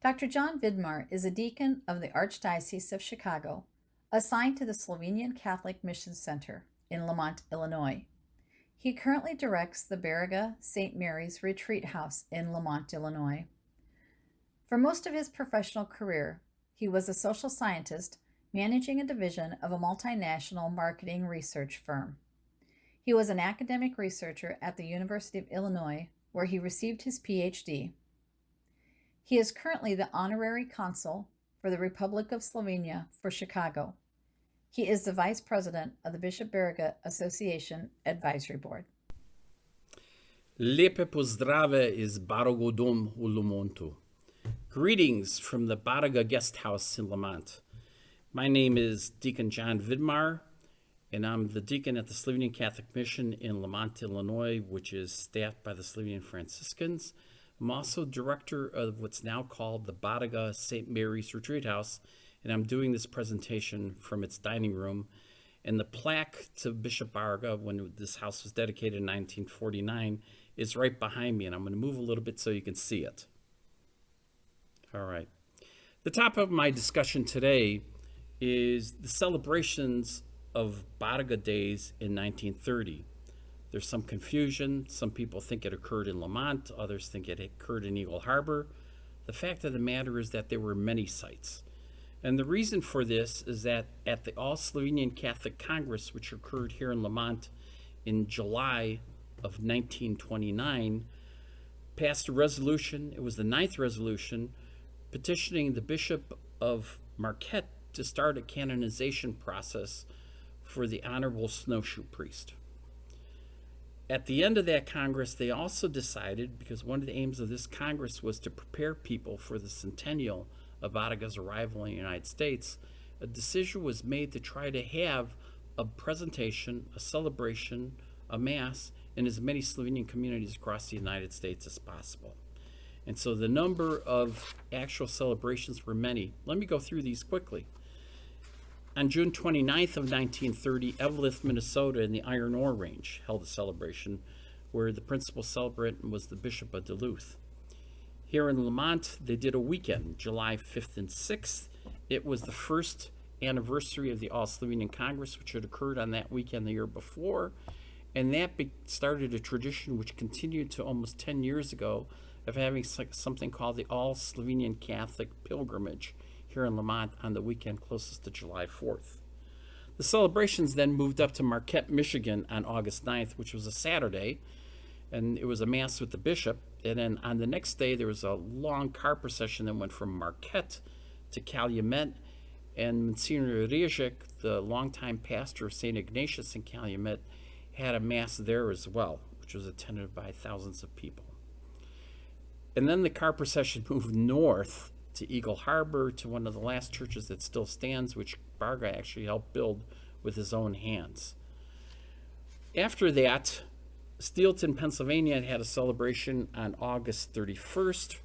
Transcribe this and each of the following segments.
Dr. John Vidmar is a deacon of the Archdiocese of Chicago, assigned to the Slovenian Catholic Mission Center in Lamont, Illinois. He currently directs the Baraga St. Mary's Retreat House in Lamont, Illinois. For most of his professional career, he was a social scientist managing a division of a multinational marketing research firm. He was an academic researcher at the University of Illinois, where he received his PhD. He is currently the honorary consul for the Republic of Slovenia for Chicago. He is the vice president of the Bishop Baraga Association Advisory Board. Lepe pozdrave iz Barago dom u Lamontu. Greetings from the Baraga guest house in Lamont. My name is Deacon John Vidmar, and I'm the deacon at the Slovenian Catholic Mission in Lamont, Illinois, which is staffed by the Slovenian Franciscans. I'm also director of what's now called the Baraga St. Mary's Retreat House, and I'm doing this presentation from its dining room. And the plaque to Bishop Baraga, when this house was dedicated in 1949, is right behind me, and I'm going to move a little bit so you can see it. All right. The topic of my discussion today is the celebrations of Baraga Days in 1930. There's some confusion. Some people think it occurred in Lamont. Others think it occurred in Eagle Harbor. The fact of the matter is that there were many sites. And the reason for this is that at the All-Slovenian Catholic Congress, which occurred here in Lamont in July of 1929, passed a resolution. It was the 9th resolution petitioning the Bishop of Marquette to start a canonization process for the Honorable Snowshoe Priest. At the end of that Congress, they also decided, because one of the aims of this Congress was to prepare people for the centennial of Baraga's arrival in the United States, a decision was made to try to have a presentation, a celebration, a Mass in as many Slovenian communities across the United States as possible. And so the number of actual celebrations were many. Let me go through these quickly. On June 29th of 1930, Evelyn, Minnesota, in the Iron Ore Range held a celebration where the principal celebrant was the Bishop of Duluth. Here in Lamont, they did a weekend, July 5th and 6th. It was the first anniversary of the All-Slovenian Congress, which had occurred on that weekend the year before, and that started a tradition which continued to almost 10 years ago of having something called the All-Slovenian Catholic Pilgrimage here in Lamont on the weekend closest to July 4th. The celebrations then moved up to Marquette, Michigan on August 9th, which was a Saturday, and it was a Mass with the bishop. And then on the next day, there was a long car procession that went from Marquette to Calumet, and Monsignor Rijek, the longtime pastor of St. Ignatius in Calumet, had a Mass there as well, which was attended by thousands of people. And then the car procession moved north to Eagle Harbor, to one of the last churches that still stands, which Baraga actually helped build with his own hands. After that, Steelton, Pennsylvania had a celebration on August 31st.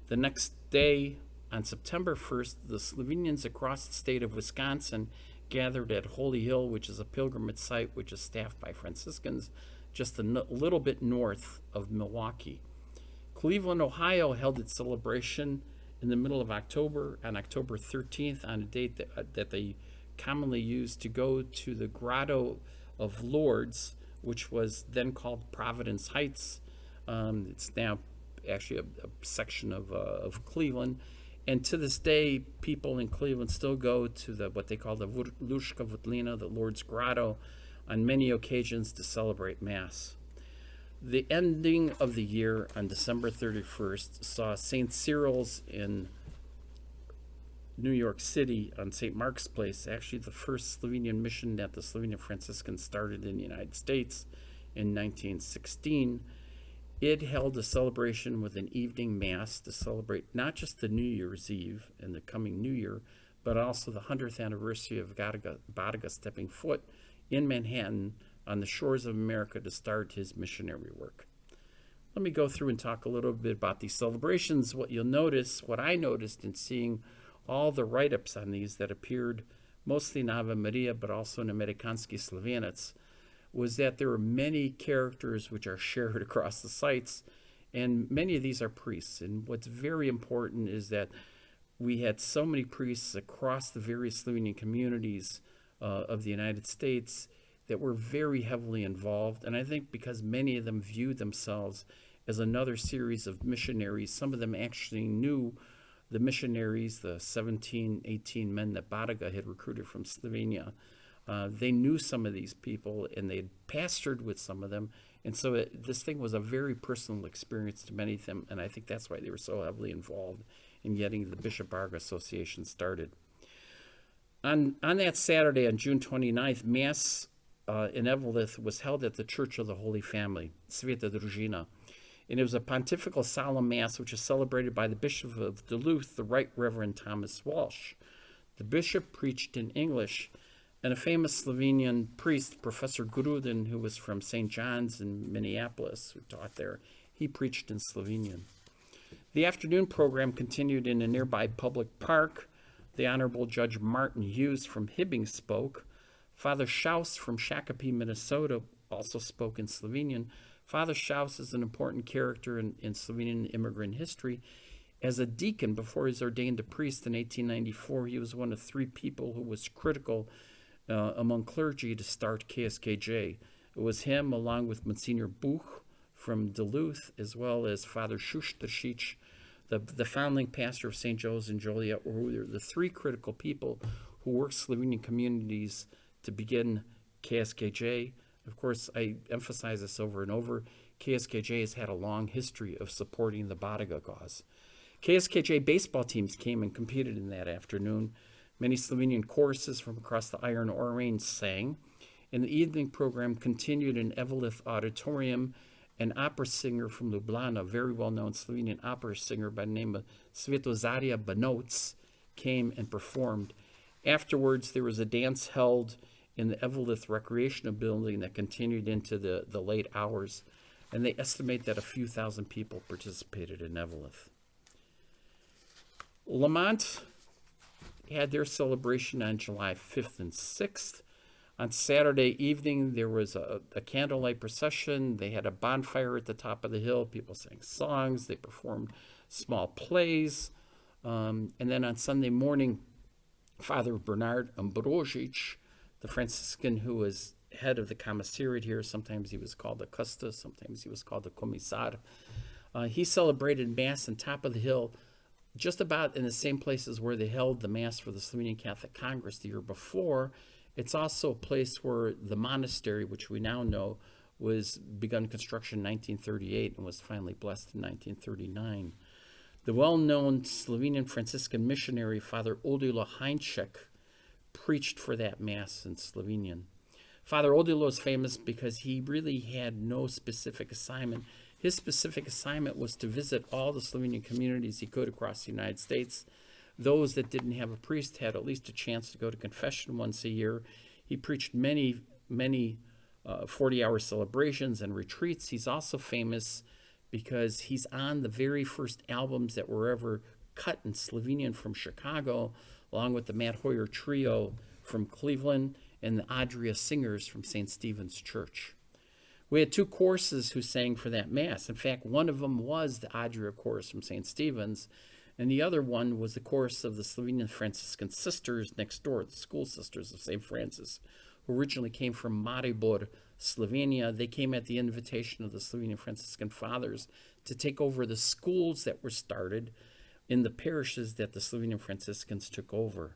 The next day, on September 1st, the Slovenians across the state of Wisconsin gathered at Holy Hill, which is a pilgrimage site which is staffed by Franciscans, just a little bit north of Milwaukee. Cleveland, Ohio held its celebration in the middle of October, on October 13th, on a date that they commonly used to go to the Grotto of Lourdes, which was then called Providence Heights. It's now actually a section of Cleveland. And to this day, people in Cleveland still go to what they call the Lushka Vutlina, the Lord's Grotto, on many occasions to celebrate Mass. The ending of the year on December 31st saw St. Cyril's in New York City on St. Mark's Place, actually the first Slovenian mission that the Slovenian Franciscans started in the United States in 1916. It held a celebration with an evening Mass to celebrate not just the New Year's Eve and the coming New Year, but also the 100th anniversary of Baraga stepping foot in Manhattan on the shores of America to start his missionary work. Let me go through and talk a little bit about these celebrations. What you'll notice, what I noticed in seeing all the write-ups on these that appeared mostly in Ave Maria, but also in Amerikanski Slovenac, was that there are many characters which are shared across the sites, And many of these are priests. And what's very important is that we had so many priests across the various Slovenian communities of the United States that were very heavily involved. And I think because many of them viewed themselves as another series of missionaries, some of them actually knew the missionaries, the 17, 18 men that Baraga had recruited from Slovenia. They knew some of these people, and they had pastored with some of them. And so this thing was a very personal experience to many of them, and I think that's why they were so heavily involved in getting the Bishop Baraga Association started. On that Saturday, on June 29th, Mass in Eveleth was held at the Church of the Holy Family, Sveta Družina. And it was a pontifical solemn Mass which is celebrated by the Bishop of Duluth, the Right Reverend Thomas Walsh. The bishop preached in English, and a famous Slovenian priest, Professor Grudin, who was from St. John's in Minneapolis, who taught there, he preached in Slovenian. The afternoon program continued in a nearby public park. The Honorable Judge Martin Hughes from Hibbing spoke. Father Schaus from Shakopee, Minnesota, also spoke in Slovenian. Father Schaus is an important character in Slovenian immigrant history. As a deacon, before he was ordained a priest in 1894, he was one of 3 people who was critical among clergy to start KSKJ. It was him, along with Monsignor Buch from Duluth, as well as Father Šuštaršič, the founding pastor of St. Joe's in Joliet, who were the 3 critical people who worked Slovenian communities to begin KSKJ. Of course, I emphasize this over and over. KSKJ has had a long history of supporting the Baraga cause. KSKJ baseball teams came and competed in that afternoon. Many Slovenian choruses from across the Iron Ore Range sang. And the evening program continued in Eveleth Auditorium. An opera singer from Ljubljana, a very well-known Slovenian opera singer by the name of Svetozarja Banoc, came and performed. Afterwards, there was a dance held in the Eveleth Recreational Building that continued into the late hours. And they estimate that a few thousand people participated in Eveleth. Lamont had their celebration on July 5th and 6th. On Saturday evening, there was a candlelight procession. They had a bonfire at the top of the hill. People sang songs. They performed small plays. And then on Sunday morning, Father Bernard Ambrozic, the Franciscan who was head of the commissariat here, sometimes he was called the Custos, sometimes he was called the Commissar, he celebrated Mass on top of the hill, just about in the same places where they held the Mass for the Slovenian Catholic Congress the year before. It's also a place where the monastery, which we now know, was begun construction in 1938 and was finally blessed in 1939. The well-known Slovenian Franciscan missionary, Father Odilo Heinček, preached for that Mass in Slovenian. Father Odilo is famous because he really had no specific assignment. His specific assignment was to visit all the Slovenian communities he could across the United States. Those that didn't have a priest had at least a chance to go to confession once a year. He preached many 40-hour celebrations and retreats. He's also famous because he's on the very first albums that were ever cut in Slovenian from Chicago, along with the Matt Hoyer Trio from Cleveland and the Adria Singers from St. Stephen's Church. We had 2 choruses who sang for that Mass. In fact, one of them was the Adria chorus from St. Stephen's, and the other one was the chorus of the Slovenian Franciscan sisters next door, the school sisters of St. Francis, who originally came from Maribor, Slovenia. They came at the invitation of the Slovenian Franciscan fathers to take over the schools that were started in the parishes that the Slovenian Franciscans took over.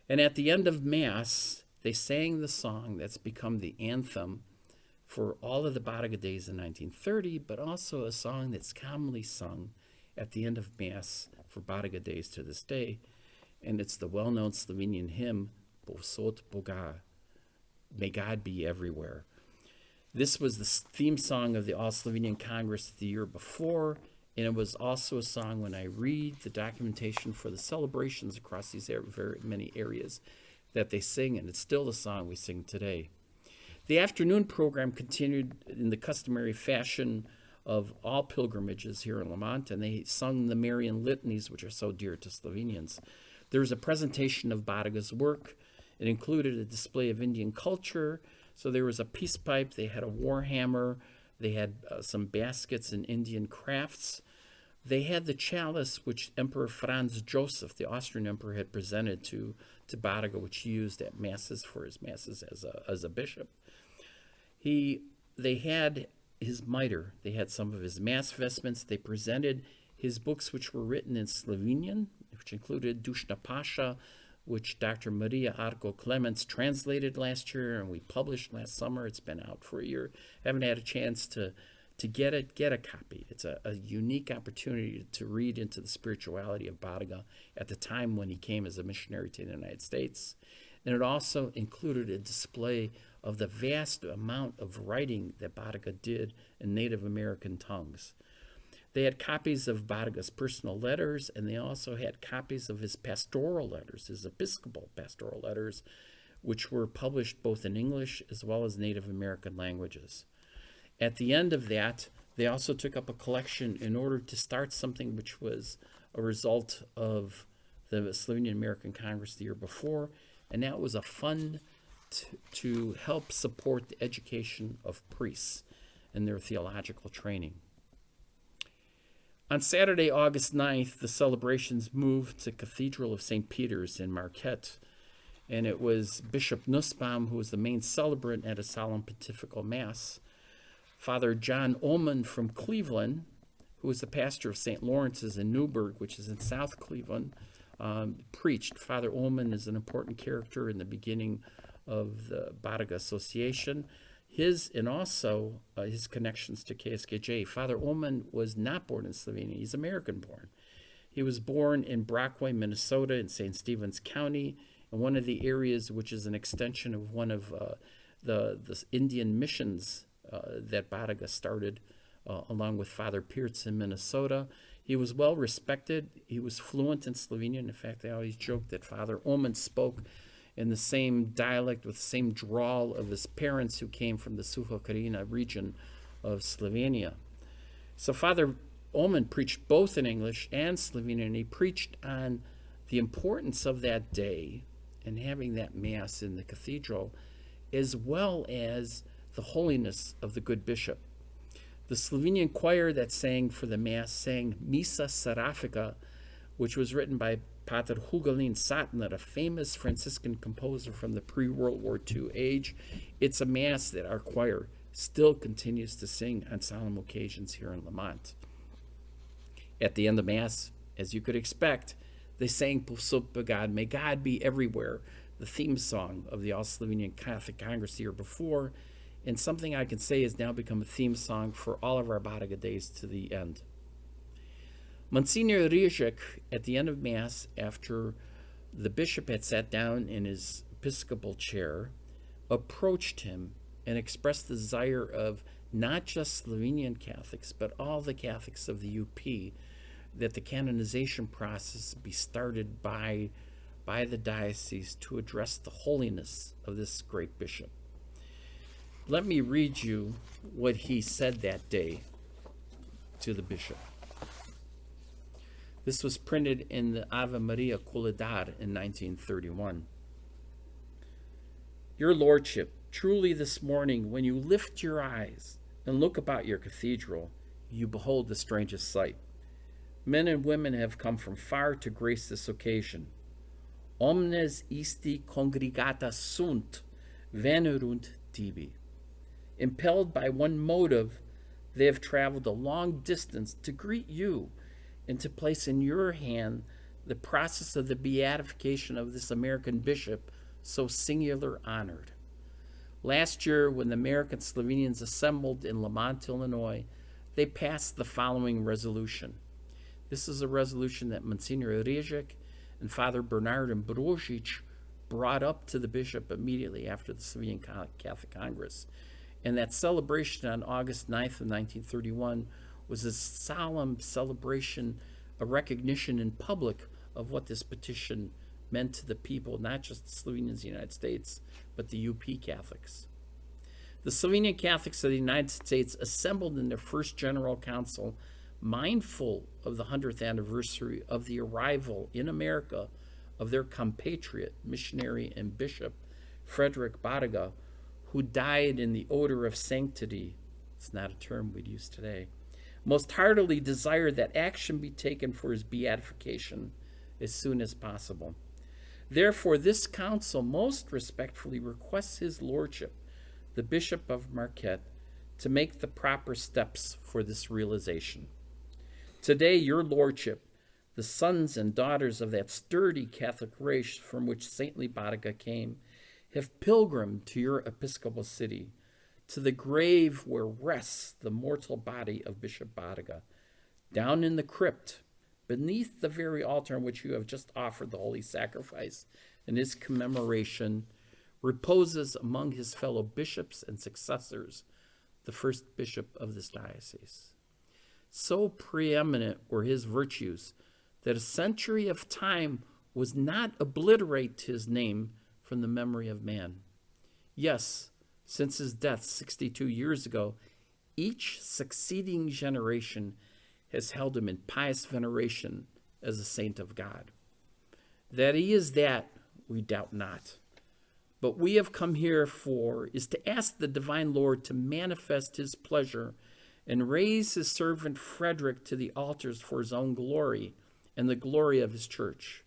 And at the end of Mass, they sang the song that's become the anthem for all of the Baraga days in 1930, but also a song that's commonly sung at the end of Mass for Baraga days to this day. And it's the well-known Slovenian hymn, Povsod Boga, May God Be Everywhere. This was the theme song of the All-Slovenian Congress the year before, and it was also a song when I read the documentation for the celebrations across these very many areas that they sing, and it's still the song we sing today. The afternoon program continued in the customary fashion of all pilgrimages here in Lamont, and they sung the Marian litanies, which are so dear to Slovenians. There was a presentation of Baraga's work. It included a display of Indian culture. So there was a peace pipe, they had a war hammer, They had some baskets and Indian crafts. They had the chalice which Emperor Franz Joseph, the Austrian emperor, had presented to Baraga, which he used at masses for his masses as a bishop. They had his mitre. They had some of his mass vestments. They presented his books, which were written in Slovenian, which included Dušna Pasha, which Dr. Maria Arco Clements translated last year and we published last summer. It's been out for a year. Haven't had a chance to get it. Get a copy. It's a unique opportunity to read into the spirituality of Baraga at the time when he came as a missionary to the United States. And it also included a display of the vast amount of writing that Baraga did in Native American tongues. They had copies of Baraga's personal letters, and they also had copies of his pastoral letters, his episcopal pastoral letters, which were published both in English as well as Native American languages. At the end of that, they also took up a collection in order to start something which was a result of the Slovenian American Congress the year before, and that was a fund to help support the education of priests and their theological training. On Saturday, August 9th, the celebrations moved to Cathedral of St. Peter's in Marquette, and it was Bishop Nussbaum who was the main celebrant at a solemn pontifical mass. Father John Ullman from Cleveland, who was the pastor of St. Lawrence's in Newburgh, which is in South Cleveland, preached. Father Ullman is an important character in the beginning of the Baraga Association. His connections to KSKJ. Father Ullman was not born in Slovenia. He's American-born. He was born in Brockway, Minnesota, in St. Stephen's County, in one of the areas which is an extension of one of the Indian missions that Baraga started, along with Father Pearce in Minnesota. He was well respected. He was fluent in Slovenian. In fact, I always joke that Father Ullman spoke in the same dialect with the same drawl of his parents who came from the Suha Krajina region of Slovenia. So Father Ullman preached both in English and Slovenian, and he preached on the importance of that day and having that Mass in the cathedral, as well as the holiness of the good bishop. The Slovenian choir that sang for the Mass sang Missa Serafika, which was written by Pater Hugelin Satner, a famous Franciscan composer from the pre-World War II age. It's a Mass that our choir still continues to sing on solemn occasions here in Lamont. At the end of Mass, as you could expect, they sang Povsod po God, May God Be Everywhere, the theme song of the All-Slovenian Catholic Congress the year before, and something I can say has now become a theme song for all of our Baraga days to the end. Monsignor Rizek, at the end of Mass, after the bishop had sat down in his episcopal chair, approached him and expressed the desire of not just Slovenian Catholics, but all the Catholics of the UP, that the canonization process be started by the diocese to address the holiness of this great bishop. Let me read you what he said that day to the bishop. This was printed in the Ave Maria Coledad in 1931. Your Lordship, truly this morning, when you lift your eyes and look about your cathedral, you behold the strangest sight. Men and women have come from far to grace this occasion. Omnes isti congregata sunt, venerunt tibi. Impelled by one motive, they have traveled a long distance to greet you and to place in your hand the process of the beatification of this American bishop, so singular honored. Last year, when the American Slovenians assembled in Lamont, Illinois, they passed the following resolution. This is a resolution that Monsignor Rizek and Father Bernard Ambrozic brought up to the bishop immediately after the Slovenian Catholic Congress. And that celebration on August 9th of 1931 was a solemn celebration, a recognition in public of what this petition meant to the people, not just the Slovenians in the United States, but the UP Catholics. The Slovenian Catholics of the United States assembled in their first General Council, mindful of the 100th anniversary of the arrival in America of their compatriot, missionary, and bishop, Frederick Baraga, who died in the odor of sanctity It's not a term we'd use today. Most heartily desire that action be taken for his beatification as soon as possible. Therefore, this council most respectfully requests his lordship, the Bishop of Marquette, to make the proper steps for this realization. Today, your lordship, the sons and daughters of that sturdy Catholic race from which saintly Baraga came, have pilgrimed to your episcopal city, to the grave where rests the mortal body of Bishop Baraga, down in the crypt, beneath the very altar on which you have just offered the holy sacrifice. In his commemoration, reposes among his fellow bishops and successors, the first bishop of this diocese. So preeminent were his virtues that a century of time was not obliterate his name from the memory of man. Yes, since his death 62 years ago, each succeeding generation has held him in pious veneration as a saint of God. That he is that, we doubt not. But we have come here for is to ask the divine Lord to manifest his pleasure and raise his servant Frederick to the altars for his own glory and the glory of his church.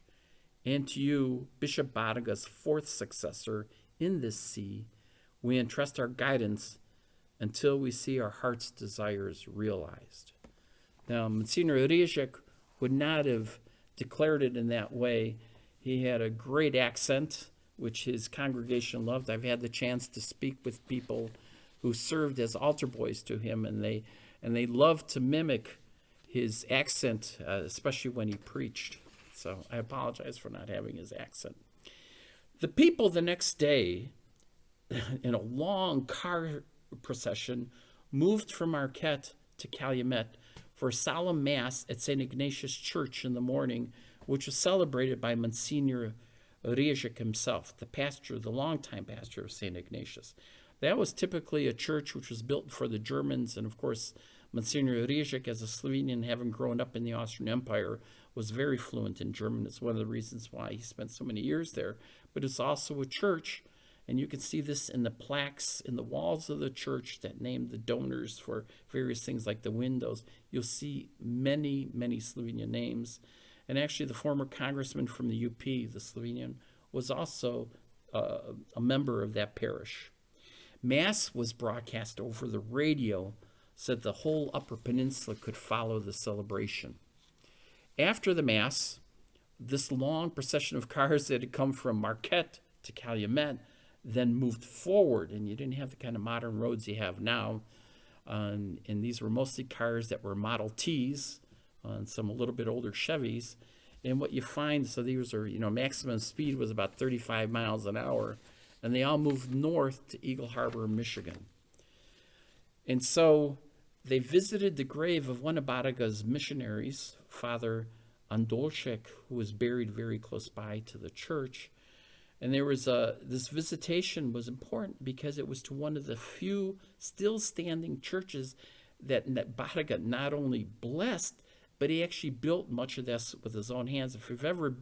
And to you, Bishop Baraga's fourth successor in this see, we entrust our guidance until we see our heart's desires realized. Now, Monsignor Rizek would not have declared it in that way. He had a great accent, which his congregation loved. I've had the chance to speak with people who served as altar boys to him, and they loved to mimic his accent, especially when he preached. So I apologize for not having his accent. The people the next day, in a long car procession, moved from Marquette to Calumet for a solemn mass at St. Ignatius Church in the morning, which was celebrated by Monsignor Rizek himself, the pastor, the longtime pastor of St. Ignatius. That was typically a church which was built for the Germans, and of course, Monsignor Rizek, as a Slovenian, having grown up in the Austrian Empire, was very fluent in German. It's one of the reasons why he spent so many years there. But it's also a church, and you can see this in the plaques in the walls of the church that name the donors for various things like the windows. You'll see many, many Slovenian names. And actually, the former congressman from the UP, the Slovenian, was also a member of that parish. Mass was broadcast over the radio so that the whole Upper Peninsula could follow the celebration. After the Mass, this long procession of cars that had come from Marquette to Calumet then moved forward, and you didn't have the kind of modern roads you have now. And these were mostly cars that were Model Ts, and some a little bit older Chevys. And what you find, so these are, maximum speed was about 35 miles an hour, and they all moved north to Eagle Harbor, Michigan. And so they visited the grave of one of Baraga's missionaries, Father Andolchek, who was buried very close by to the church. And there was this visitation was important because it was to one of the few still standing churches that Baraga not only blessed, but he actually built much of this with his own hands. If you've ever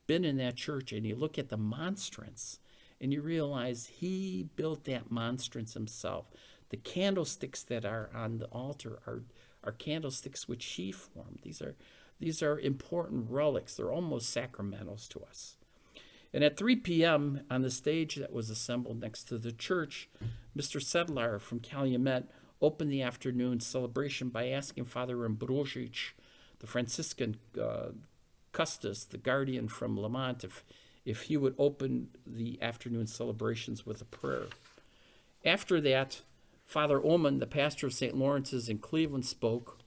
been in that church and you look at the monstrance and you realize he built that monstrance himself. The candlesticks that are on the altar are candlesticks which he formed. These are important relics. They're almost sacramentals to us. And at 3 p.m. on the stage that was assembled next to the church, Mr. Sedlar from Calumet opened the afternoon celebration by asking Father Ambrozic, the Franciscan Custos, the guardian from Lamont, if he would open the afternoon celebrations with a prayer. After that, Father Oman, the pastor of St. Lawrence's in Cleveland, spoke.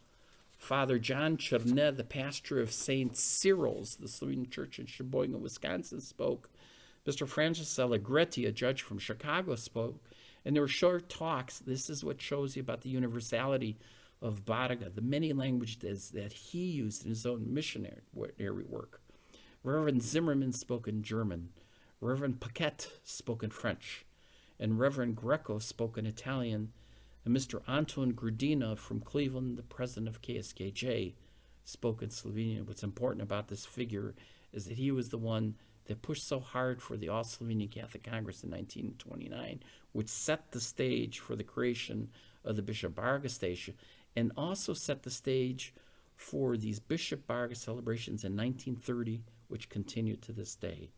Father John Chernet, the pastor of St. Cyril's, the Slovenian church in Sheboygan, Wisconsin, spoke. Mr. Francis Allegretti, a judge from Chicago, spoke. And there were short talks. This is what shows you about the universality of Baraga, the many languages that he used in his own missionary work. Reverend Zimmerman spoke in German. Reverend Paquette spoke in French. And Reverend Greco spoke in Italian. And Mr. Anton Grudina from Cleveland, the president of KSKJ, spoke in Slovenian. What's important about this figure is that he was the one that pushed so hard for the All-Slovenian Catholic Congress in 1929, which set the stage for the creation of the Bishop Baraga station, and also set the stage for these Bishop Baraga celebrations in 1930, which continue to this day.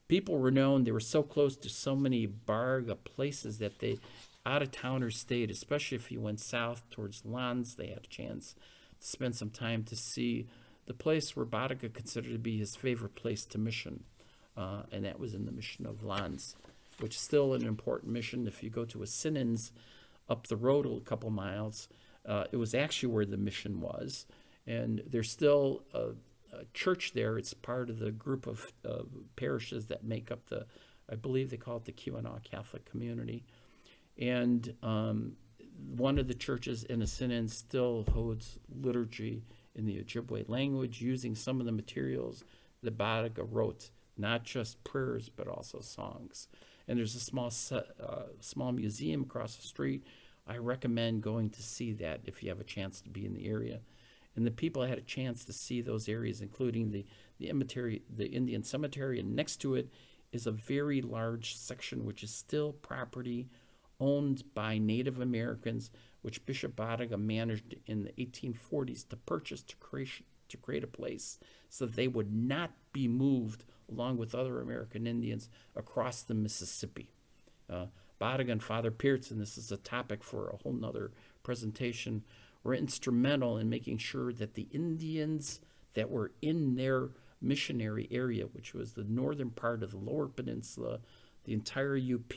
People were known, they were so close to so many Baraga places that they out-of-towners stayed, especially if you went south towards Lans. They had a chance to spend some time to see the place where Baraga considered to be his favorite place to mission, and that was in the mission of Lans, which is still an important mission. If you go to Asinins up the road a couple miles, it was actually where the mission was, and there's still a church there. It's part of the group of parishes that make up the, I believe they call it the Keweenaw Catholic community. And one of the churches in Asinins still holds liturgy in the Ojibwe language, using some of the materials that Baraga wrote, not just prayers, but also songs. And there's a small museum across the street. I recommend going to see that if you have a chance to be in the area. And the people had a chance to see those areas, including the Indian cemetery, and next to it is a very large section which is still property owned by Native Americans, which Bishop Baraga managed in the 1840s to purchase to create a place so that they would not be moved along with other American Indians across the Mississippi. Baraga and Father Pearce, and this is a topic for a whole nother presentation, were instrumental in making sure that the Indians that were in their missionary area, which was the northern part of the Lower Peninsula, the entire UP,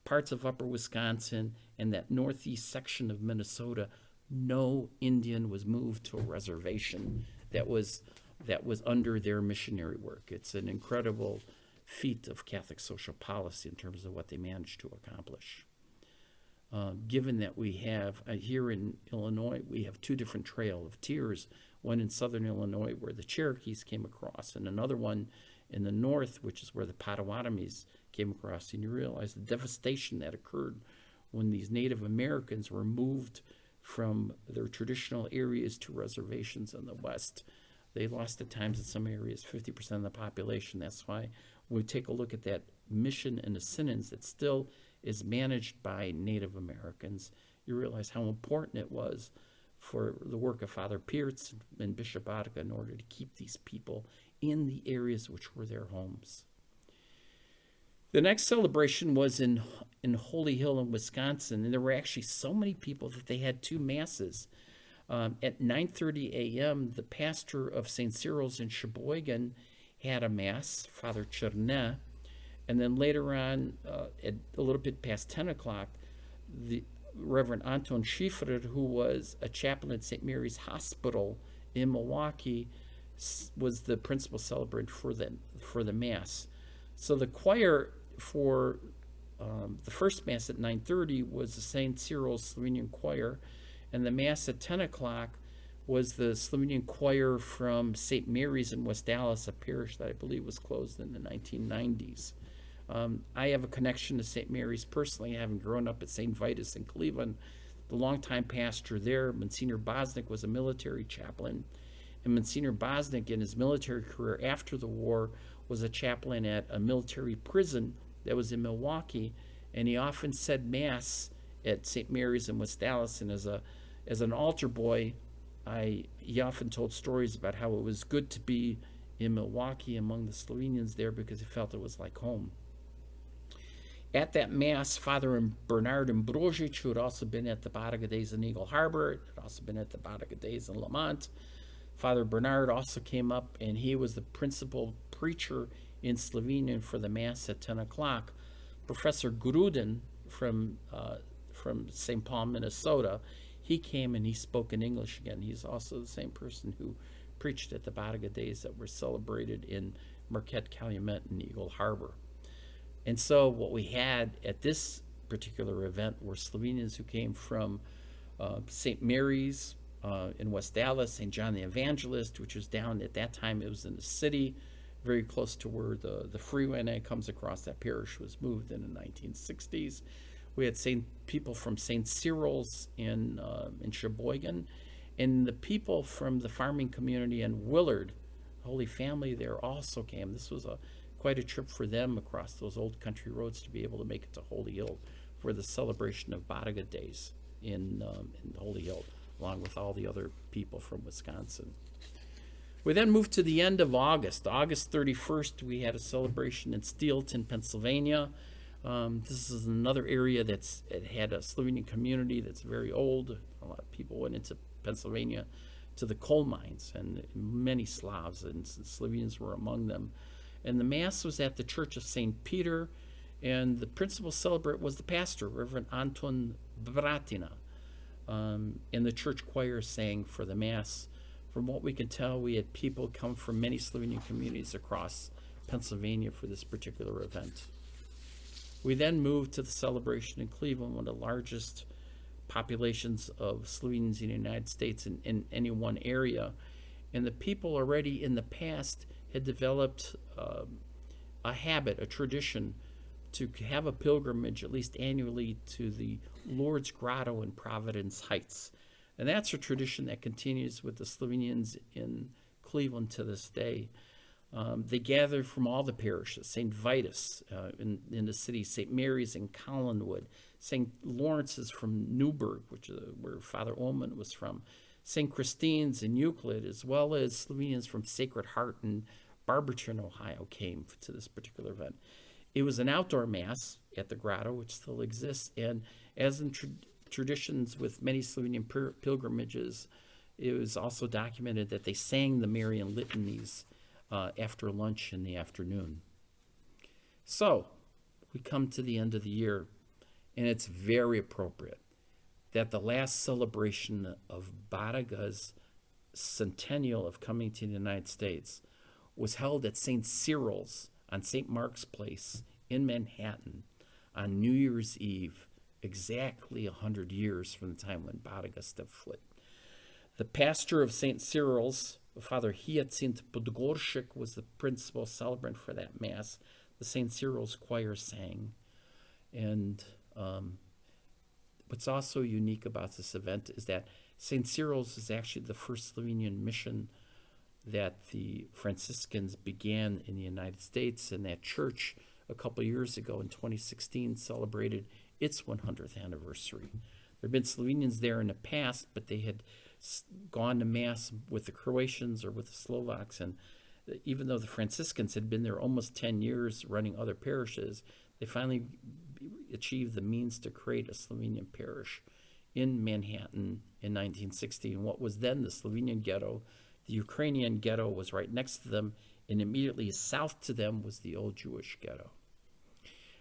parts of Upper Wisconsin, and that northeast section of Minnesota, no Indian was moved to a reservation that was under their missionary work. It's an incredible feat of Catholic social policy in terms of what they managed to accomplish. Given that we have, here in Illinois, we have two different Trail of Tears, one in southern Illinois where the Cherokees came across, and another one in the north, which is where the Potawatomis came across. And you realize the devastation that occurred when these Native Americans were moved from their traditional areas to reservations in the west. They lost at times in some areas 50% of the population. That's why when we take a look at that mission in Asinins that still is managed by Native Americans, you realize how important it was for the work of Father Pearce and Bishop Baraga in order to keep these people in the areas which were their homes. The next celebration was in Holy Hill in Wisconsin, and there were actually so many people that they had two masses. At 9:30 a.m., the pastor of St. Cyril's in Sheboygan had a mass, Father Chernet, and then later on, at a little bit past 10 o'clock, the Reverend Anton Schiffer, who was a chaplain at St. Mary's Hospital in Milwaukee, was the principal celebrant for the Mass. So the choir for the first Mass at 9:30 was the St. Cyril's Slovenian choir, and the Mass at 10 o'clock was the Slovenian choir from St. Mary's in West Dallas, a parish that I believe was closed in the 1990s. I have a connection to St. Mary's personally, having grown up at St. Vitus in Cleveland. The longtime pastor there, Monsignor Bosnick, was a military chaplain. And Monsignor Bosnick, in his military career after the war, was a chaplain at a military prison that was in Milwaukee. And he often said Mass at St. Mary's in West Dallas. And as an altar boy, he often told stories about how it was good to be in Milwaukee among the Slovenians there because he felt it was like home. At that Mass, Father Bernard Ambrozic, who had also been at the Baraga Days in Eagle Harbor, had also been at the Baraga Days in Lamont, Father Bernard also came up, and he was the principal preacher in Slovenian for the Mass at 10 o'clock. Professor Gruden from St. Paul, Minnesota, he came and he spoke in English again. He's also the same person who preached at the Baraga Days that were celebrated in Marquette, Calumet, and Eagle Harbor. And so what we had at this particular event were Slovenians who came from St. Mary's in West Dallas, St. John the Evangelist, which was down at that time, it was in the city, very close to where the freeway that comes across that parish was moved in the 1960s. We had people from St. Cyril's in Sheboygan, and the people from the farming community in Willard, Holy Family there also came. This was quite a trip for them across those old country roads to be able to make it to Holy Hill for the celebration of Baraga Days in Holy Hill, along with all the other people from Wisconsin. We then moved to the end of August. August 31st, we had a celebration in Steelton, Pennsylvania. This is another area it had a Slovenian community that's very old. A lot of people went into Pennsylvania to the coal mines, and many Slavs and Slovenians were among them. And the Mass was at the Church of St. Peter, and the principal celebrant was the pastor, Reverend Anton Bratina. And the church choir sang for the Mass. From what we can tell, we had people come from many Slovenian communities across Pennsylvania for this particular event. We then moved to the celebration in Cleveland, one of the largest populations of Slovenians in the United States in any one area. And the people already in the past had developed a habit, a tradition, to have a pilgrimage at least annually to the Lourdes Grotto in Providence Heights. And that's a tradition that continues with the Slovenians in Cleveland to this day. They gather from all the parishes, St. Vitus in the city, St. Mary's in Collinwood, St. Lawrence's from Newburgh, which is where Father Ullman was from, St. Christine's in Euclid, as well as Slovenians from Sacred Heart in Barberton, Ohio, came to this particular event. It was an outdoor Mass at the grotto, which still exists, and as in traditions with many Slovenian pilgrimages, it was also documented that they sang the Marian litanies after lunch in the afternoon. So we come to the end of the year, and it's very appropriate that the last celebration of Baraga's centennial of coming to the United States was held at St. Cyril's on St. Mark's Place in Manhattan on New Year's Eve, exactly 100 years from the time when Baraga stepped foot. The pastor of St. Cyril's, Father Hyacint Podgorshik, was the principal celebrant for that Mass. The St. Cyril's choir sang. And what's also unique about this event is that St. Cyril's is actually the first Slovenian mission that the Franciscans began in the United States, and that church a couple years ago in 2016 celebrated its 100th anniversary. There have been Slovenians there in the past, but they had gone to Mass with the Croatians or with the Slovaks, and even though the Franciscans had been there almost 10 years running other parishes, they finally achieved the means to create a Slovenian parish in Manhattan in 1960, in what was then the Slovenian ghetto. The Ukrainian ghetto was right next to them, and immediately south to them was the old Jewish ghetto.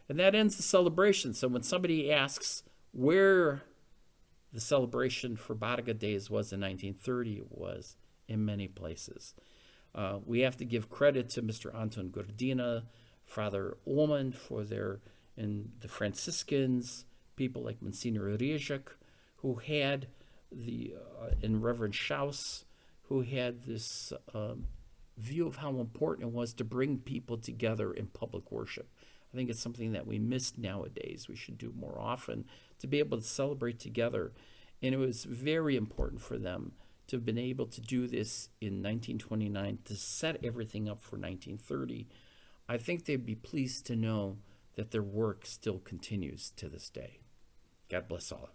And that ends the celebration. So when somebody asks where the celebration for Baraga Days was in 1930, it was in many places. We have to give credit to Mr. Anton Gordina, Father Ullman and the Franciscans, people like Monsignor Rizek, who had and Reverend Schaus, who had this view of how important it was to bring people together in public worship. I think it's something that we miss nowadays. We should do more often to be able to celebrate together. And it was very important for them to have been able to do this in 1929 to set everything up for 1930. I think they'd be pleased to know that their work still continues to this day. God bless all of you.